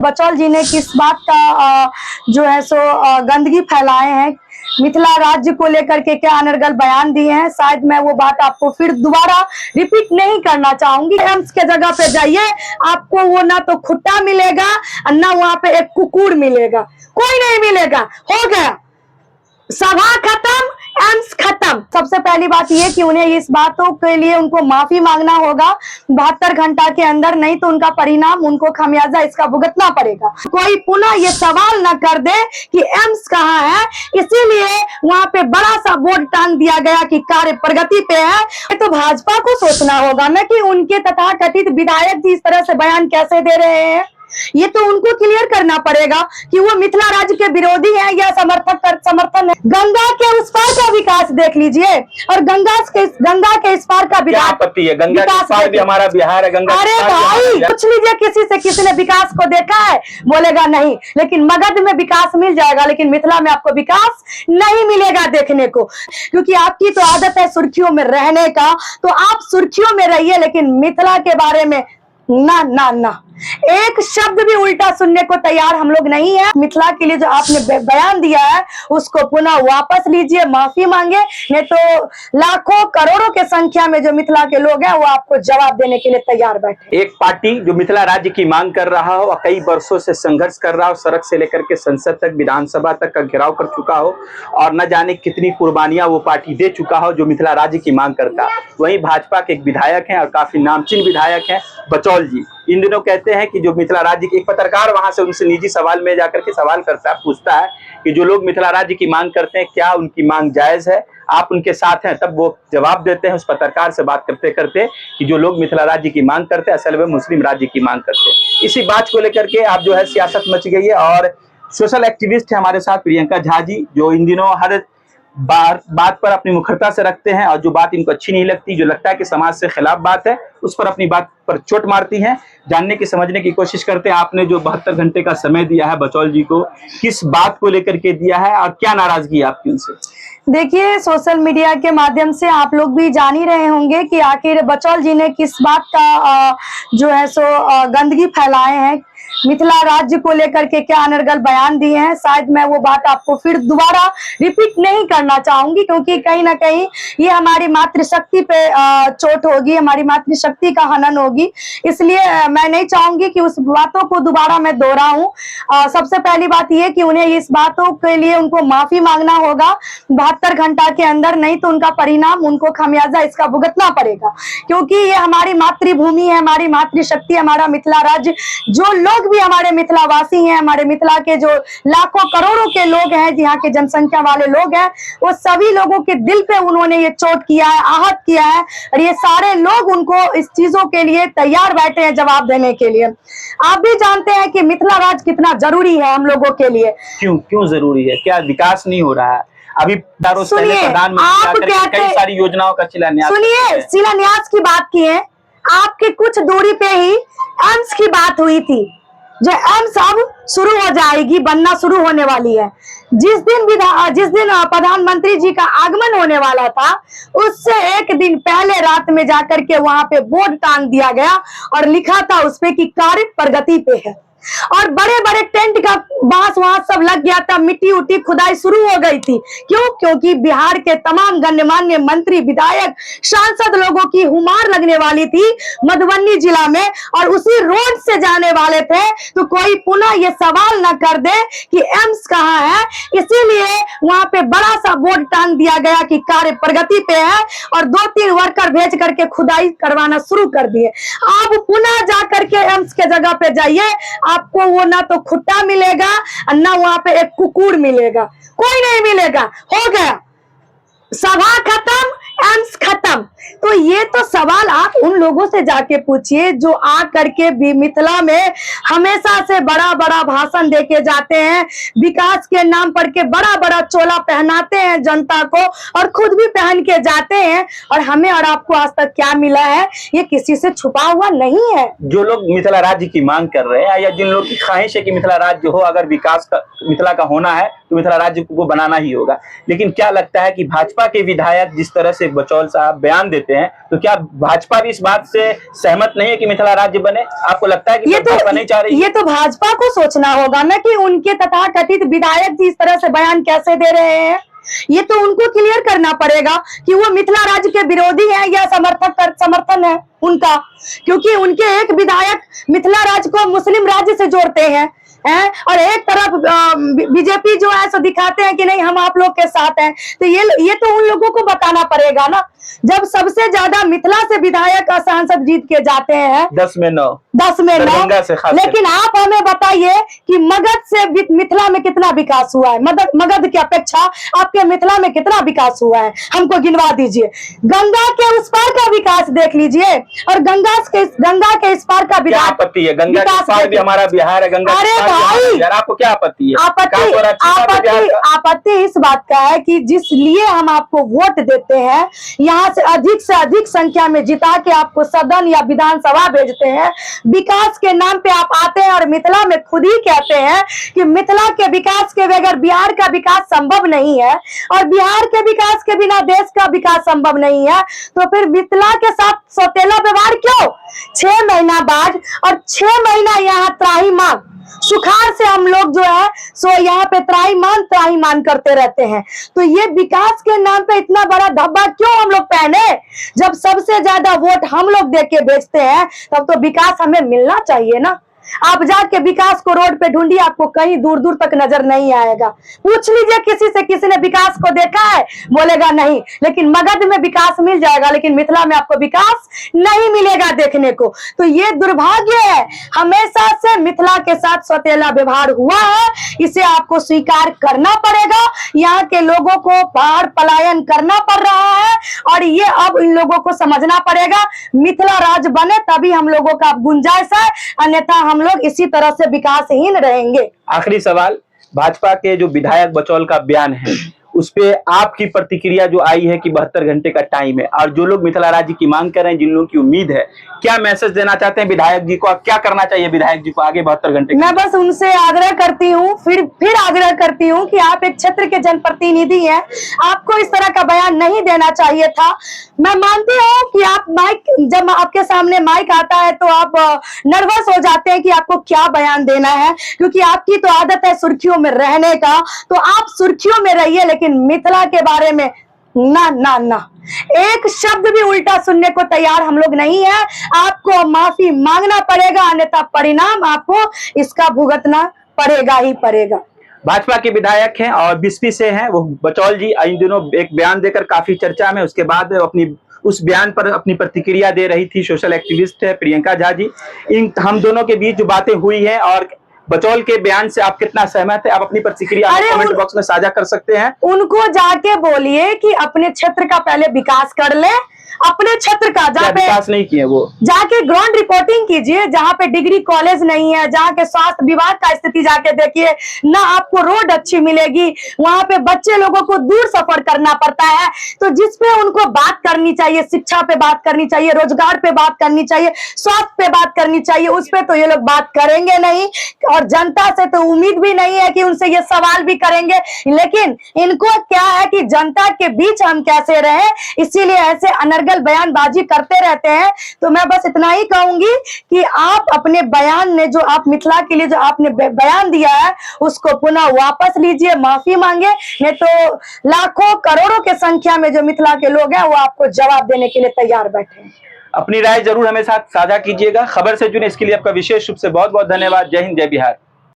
बचौल जी ने किस बात का जो है सो गंदगी फैलाए हैं, मिथिला राज्य को लेकर के क्या अनर्गल बयान दिए हैं। शायद मैं वो बात आपको फिर दोबारा रिपीट नहीं करना चाहूंगी। एम्स के जगह पे जाइए, आपको वो ना तो खुट्टा मिलेगा ना वहां पे एक कुकुर मिलेगा, कोई नहीं मिलेगा। हो गया, सभा खत्म, एम्स खत्म। सबसे पहली बात ये कि उन्हें इस बातों के लिए उनको माफी मांगना होगा 72 घंटा के अंदर, नहीं तो उनका परिणाम, उनको खमियाजा इसका भुगतना पड़ेगा। कोई पुनः ये सवाल न कर दे कि एम्स कहाँ है, इसीलिए वहां पे बड़ा सा बोर्ड टांग दिया गया कि कार्य प्रगति पे है। तो भाजपा को सोचना होगा न कि उनके तथाकथित विधायक जी इस तरह से बयान कैसे दे रहे हैं। ये तो उनको क्लियर करना पड़ेगा कि वो मिथिला राज्य के विरोधी हैं या समर्थन है। गंगा के उस पार का विकास देख लीजिए और गंगा के इस पार का विकास है। गंगा के पार भी हमारा बिहार है। गंगा अरे भाई पूछ लीजिए किसी से, किसी ने विकास को देखा है, बोलेगा नहीं। लेकिन मगध में विकास मिल जाएगा, लेकिन मिथिला में आपको विकास नहीं मिलेगा देखने को, क्योंकि आपकी तो आदत है सुर्खियों में रहने का। तो आप सुर्खियों में रहिए, लेकिन मिथिला के बारे में ना ना ना एक शब्द भी उल्टा सुनने को तैयार हम लोग नहीं है। मिथिला के लिए जो आपने बयान दिया है उसको पुनः वापस लीजिए, माफी मांगे, नहीं तो लाखों करोड़ों के संख्या में जो मिथिला के लोग हैं वो आपको जवाब देने के लिए तैयार बैठे। एक पार्टी जो मिथिला राज्य की मांग कर रहा हो और कई वर्षों से संघर्ष कर रहा हो, सड़क से लेकर के संसद तक, विधानसभा तक का घेराव कर चुका हो और न जाने कितनी कुर्बानियां वो पार्टी दे चुका हो जो मिथिला राज्य की मांग करता। वहीं भाजपा के एक विधायक हैं और काफी नामचीन विधायक हैं बचौल जी, इन दिनों कहते हैं कि जो मिथिला राज्य के, एक पत्रकार वहां से उनसे निजी सवाल में जाकर के सवाल करता है, पूछता है कि जो लोग मिथिला राज्य की मांग करते हैं क्या उनकी मांग जायज है, आप उनके साथ हैं? तब वो जवाब देते हैं उस पत्रकार से बात करते करते कि जो लोग मिथिला राज्य की मांग करते हैं असल में मुस्लिम राज्य की मांग करते हैं। इसी बात को लेकर के आप जो है सियासत मच गई है और सोशल एक्टिविस्ट है हमारे साथ प्रियंका झा जी, जो इन दिनों हर बात पर अपनी मुखरता से रखते हैं और जो बात इनको अच्छी नहीं लगती, जो लगता है कि समाज से खिलाफ बात है, उस पर अपनी बात पर चोट मारती हैं। जानने की, समझने की कोशिश करते हैं आपने जो 72 घंटे का समय दिया है बचौल जी को, किस बात को लेकर के दिया है और क्या नाराजगी है आपकी उनसे? देखिए, सोशल मीडिया के माध्यम से आप लोग भी जान ही रहे होंगे कि आखिर बचौल जी ने किस बात का जो है सो गंदगी फैलाए हैं, मिथिला राज्य को लेकर के क्या अनर्गल बयान दिए हैं। शायद मैं वो बात आपको फिर दोबारा रिपीट नहीं करना चाहूंगी, क्योंकि कहीं ना कहीं ये हमारी मातृशक्ति पे चोट होगी, हमारी मातृशक्ति का हनन होगी। इसलिए मैं नहीं चाहूंगी कि उस बातों को दोबारा मैं दोहराऊं। सबसे पहली बात ये कि उन्हें इस बातों के लिए उनको माफी मांगना होगा 72 घंटा के अंदर, नहीं तो उनका परिणाम, उनको खमियाजा इसका भुगतना पड़ेगा। क्योंकि ये हमारी मातृभूमि है, हमारी मातृशक्ति, हमारा मिथिला राज्य। जो लोग भी हमारे मिथिला वासी हैं, हमारे मिथिला के जो लाखों करोड़ों के लोग हैं, यहाँ के जनसंख्या वाले लोग हैं, वो सभी लोगों के दिल पे उन्होंने ये चोट किया है, आहत किया है, और ये सारे लोग उनको इस चीजों के लिए तैयार बैठे हैं जवाब देने के लिए। आप भी जानते हैं कि मिथिला राज्य कितना जरूरी है हम लोगों के लिए। क्यों जरूरी है? क्या विकास नहीं हो रहा है? अभी प्रधानमंत्री कई सारी योजनाओं का शिलान्यास, सुनिए, शिलान्यास की बात की है, आपके कुछ दूरी पे ही एम्स की बात हुई थी, जो एम्स अब शुरू हो जाएगी, बनना शुरू होने वाली है। जिस दिन प्रधानमंत्री जी का आगमन होने वाला था, उससे एक दिन पहले रात में जाकर के वहां पे बोर्ड टांग दिया गया और लिखा था उसपे कि कार्य प्रगति पे है। और बड़े बड़े टेंट का बांस वहां सब लग गया था, मिट्टी उट्टी खुदाई शुरू हो गई थी। क्यों? क्योंकि बिहार के तमाम गण्यमान्य मंत्री, विधायक, सांसद लोगों की हुमार लगने वाली थी मधुबनी जिला में और उसी रोड से जाने वाले थे। तो कोई पुनः ये सवाल न कर दे कि एम्स कहाँ है, इसीलिए वहां पे बड़ा सा बोर्ड टांग दिया गया कि कार्य प्रगति पे है और 2-3 वर्कर भेज करके खुदाई करवाना शुरू कर दिए। आप पुनः जाकर के एम्स के जगह पे जाइए, आपको वो ना तो खुट्टा मिलेगा ना वहां पे एक कुकुर मिलेगा, कोई नहीं मिलेगा। हो गया, सभा खत्म, एम्स खत्म। तो ये तो सवाल आप उन लोगों से जाके पूछिए जो आ करके भी मिथिला में हमेशा से बड़ा बड़ा भाषण देके जाते हैं, विकास के नाम पर के बड़ा बड़ा चोला पहनाते हैं जनता को और खुद भी पहन के जाते हैं। और हमें और आपको आज तक क्या मिला है, ये किसी से छुपा हुआ नहीं है। जो लोग मिथिला राज्य की मांग कर रहे हैं या जिन लोग की ख्वाहिश है कि मिथिला राज्य हो, अगर विकास का मिथिला का होना है तो मिथिला राज्य को बनाना ही होगा। लेकिन क्या लगता है कि भाजपा के विधायक जिस तरह से तेज बचौल साहब बयान देते हैं, तो क्या भाजपा भी इस बात से सहमत नहीं है कि मिथिला राज्य बने? आपको लगता है कि भाजपा नहीं चाह रही? ये तो भाजपा को सोचना होगा ना कि उनके तथाकथित विधायक जी इस तरह से बयान कैसे दे रहे हैं। ये तो उनको क्लियर करना पड़ेगा कि वो मिथिला राज्य के विरोधी हैं या समर्थन है उनका, क्योंकि उनके एक विधायक मिथिला राज्य को मुस्लिम राज्य से जोड़ते हैं और एक तरफ बीजेपी जो है सो दिखाते हैं कि नहीं हम आप लोग के साथ हैं। तो ये तो उन लोगों को बताना पड़ेगा ना, जब सबसे ज्यादा मिथिला से विधायक सांसद जीत के जाते हैं 10 में 9 लेकिन आप हमें बताइए कि मगध से मिथिला में कितना विकास हुआ है? मगध की अपेक्षा आपके मिथिला में कितना विकास हुआ है? हमको गिनवा दीजिए। गंगा के उस पार का विकास देख लीजिए और गंगा के इस पार का क्या आपत्ति है? गंगा के पार भी हमारा बिहार है, गंगा अरे भाई आपको क्या आपत्ति है? आपत्ति इस बात का है कि जिस लिए हम आपको वोट देते हैं, यहाँ से अधिक संख्या में जिता के आपको सदन या विधानसभा भेजते हैं, विकास के नाम पे आप आते हैं और मिथिला में खुद ही कहते हैं कि मिथिला के विकास के बगैर बिहार का विकास संभव नहीं है और बिहार के विकास के बिना देश का विकास संभव नहीं है। तो फिर मिथिला के साथ सौतेला व्यवहार क्यों? 6 महीना बाद और 6 महीना यहाँ त्राहिमाम सुखाड़ से हम लोग जो है सो यहाँ पे त्राहिमाम करते रहते हैं। तो ये विकास के नाम पे इतना बड़ा धब्बा क्यों हम लोग पहने? जब सबसे ज्यादा वोट हम लोग दे के बेचते हैं तब तो विकास हमें मिलना चाहिए ना। आप जाके विकास को रोड पे ढूंढिए, आपको कहीं दूर दूर तक नजर नहीं आएगा। पूछ लीजिए किसी से, किसी ने विकास को देखा है? बोलेगा नहीं। लेकिन मगध में विकास मिल जाएगा, लेकिन मिथिला में आपको विकास नहीं मिलेगा देखने को। तो ये दुर्भाग्य है, हमेशा से मिथिला के साथ सौतेला व्यवहार हुआ है, इसे आपको स्वीकार करना पड़ेगा। यहाँ के लोगों को बाहर पलायन करना पड़ रहा है और ये अब इन लोगों को समझना पड़ेगा, मिथिला राज्य बने तभी हम लोगों का गुंजाइश है, अन्यथा हम लोग इसी तरह से विकासहीन रहेंगे। आखिरी सवाल, भाजपा के जो विधायक बचौल का बयान है उस पे आपकी प्रतिक्रिया जो आई है कि 72 घंटे का टाइम है, और जो लोग मिथिला राज्य की मांग कर रहे हैं, जिन लोगों की उम्मीद है, क्या मैसेज देना चाहते हैं विधायक जी को? क्या करना चाहिए विधायक जी को आगे 72 घंटे? मैं बस उनसे आग्रह करती हूँ, फिर आग्रह करती हूँ कि आप एक क्षेत्र के जनप्रतिनिधि हैं, आपको इस तरह का बयान नहीं देना चाहिए था। मैं मानती हूँ कि आप जब आपके सामने माइक आता है तो आप नर्वस हो जाते हैं कि आपको क्या बयान देना है, क्योंकि आपकी तो आदत है सुर्खियों में रहने का। तो आप सुर्खियों में रहिए, लेकिन मिथिला के बारे में ना एक शब्द भी उल्टा सुनने को तैयार हम लोग नहीं है। आपको माफी मांगना पड़ेगा, अन्यथा परिणाम आपको इसका भुगतना पड़ेगा ही पड़ेगा। भाजपा के विधायक हैं और बिस्फी से हैं वो बचौल जी, इन दिनों एक बयान देकर काफी चर्चा में, उसके बाद उस बयान पर अपनी प्रतिक्रिया दे रही थी सोशल एक्टिविस्ट है प्रियंका झा जी। हम दोनों के बीच जो बातें हुई हैं और बचौल के बयान से आप कितना सहमत है, आप अपनी प्रतिक्रिया कमेंट बॉक्स में साझा कर सकते हैं। उनको जाके बोलिए कि अपने क्षेत्र का पहले विकास कर ले, अपने क्षेत्र का जहाँ पे विकास नहीं किए वो जाके ग्राउंड रिपोर्टिंग कीजिए। जहाँ पे डिग्री कॉलेज नहीं है, जहाँ के स्वास्थ्य विभाग का स्थिति जाके देखिए ना, आपको रोड अच्छी मिलेगी, वहाँ पे बच्चे लोगों को दूर सफर करना पड़ता है। तो जिसपे उनको बात करनी चाहिए, शिक्षा पे बात करनी चाहिए, रोजगार पे बात करनी चाहिए, स्वास्थ्य पे बात करनी चाहिए, उस पे तो ये लोग बात करेंगे नहीं और जनता से तो उम्मीद भी नहीं है कि उनसे ये सवाल भी करेंगे। लेकिन इनको क्या है कि जनता के बीच हम कैसे रहे, इसीलिए ऐसे अनर्गल बयानबाजी करते रहते हैं। तो मैं बस इतना ही कहूंगी कि आप अपने बयान ने जो आप मिथिला के लिए जो आपने बयान दिया है उसको पुनः वापस लीजिए, माफी मांगे, नहीं तो लाखों करोड़ों के संख्या में जो मिथिला के लोग हैं वो आपको जवाब देने के लिए तैयार बैठे हैं। अपनी राय जरूर हमें साथ साझा कीजिएगा। खबर से जुड़े इसके लिए आपका विशेष रूप से बहुत बहुत धन्यवाद। जय हिंद, जय बिहार।